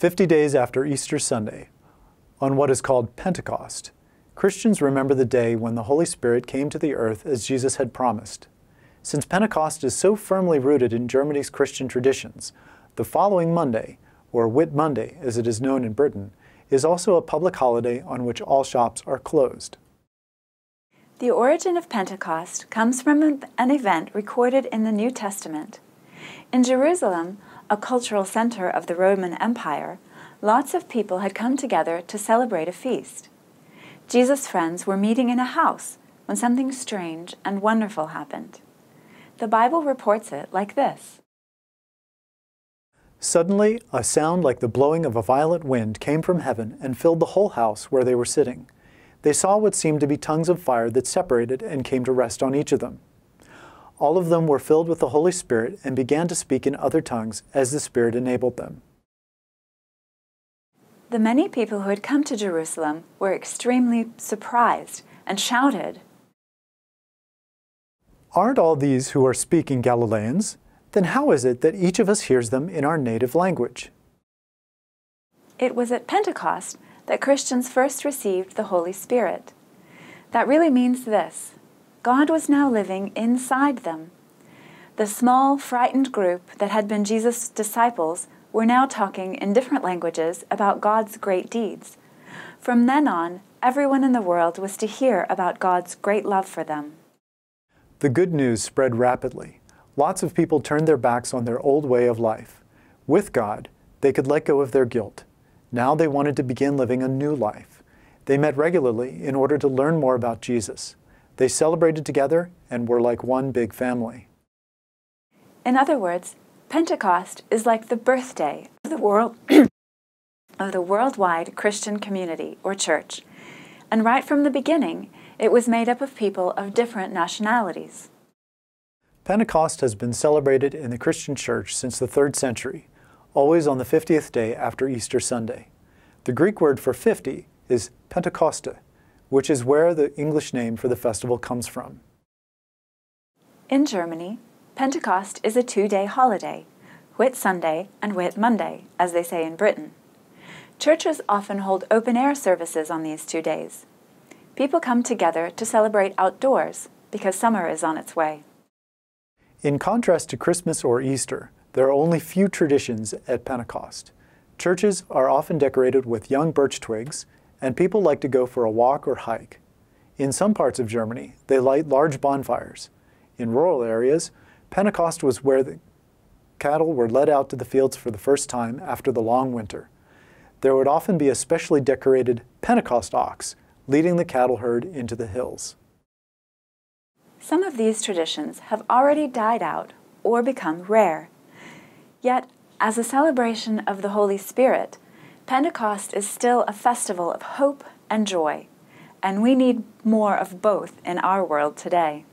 50 days after Easter Sunday, on what is called Pentecost, Christians remember the day when the Holy Spirit came to the earth as Jesus had promised. Since Pentecost is so firmly rooted in Germany's Christian traditions, the following Monday, or Whit Monday as it is known in Britain, is also a public holiday on which all shops are closed. The origin of Pentecost comes from an event recorded in the New Testament. In Jerusalem, a cultural center of the Roman Empire, lots of people had come together to celebrate a feast. Jesus' friends were meeting in a house when something strange and wonderful happened. The Bible reports it like this. Suddenly, a sound like the blowing of a violent wind came from heaven and filled the whole house where they were sitting. They saw what seemed to be tongues of fire that separated and came to rest on each of them. All of them were filled with the Holy Spirit and began to speak in other tongues as the Spirit enabled them. The many people who had come to Jerusalem were extremely surprised and shouted, "Aren't all these who are speaking Galileans? Then how is it that each of us hears them in our native language?" It was at Pentecost that Christians first received the Holy Spirit. That really means this: God was now living inside them. The small, frightened group that had been Jesus' disciples were now talking in different languages about God's great deeds. From then on, everyone in the world was to hear about God's great love for them. The good news spread rapidly. Lots of people turned their backs on their old way of life. With God, they could let go of their guilt. Now they wanted to begin living a new life. They met regularly in order to learn more about Jesus. They celebrated together and were like one big family. In other words, Pentecost is like the birthday of the worldwide Christian community or church. And right from the beginning, it was made up of people of different nationalities. Pentecost has been celebrated in the Christian church since the 3rd century, always on the 50th day after Easter Sunday. The Greek word for 50 is Pentekoste, which is where the English name for the festival comes from. In Germany, Pentecost is a 2-day holiday, Whit Sunday and Whit Monday, as they say in Britain. Churches often hold open-air services on these 2 days. People come together to celebrate outdoors because summer is on its way. In contrast to Christmas or Easter, there are only few traditions at Pentecost. Churches are often decorated with young birch twigs, and people like to go for a walk or hike. In some parts of Germany, they light large bonfires. In rural areas, Pentecost was where the cattle were led out to the fields for the first time after the long winter. There would often be a specially decorated Pentecost ox leading the cattle herd into the hills. Some of these traditions have already died out or become rare. Yet, as a celebration of the Holy Spirit, Pentecost is still a festival of hope and joy, and we need more of both in our world today.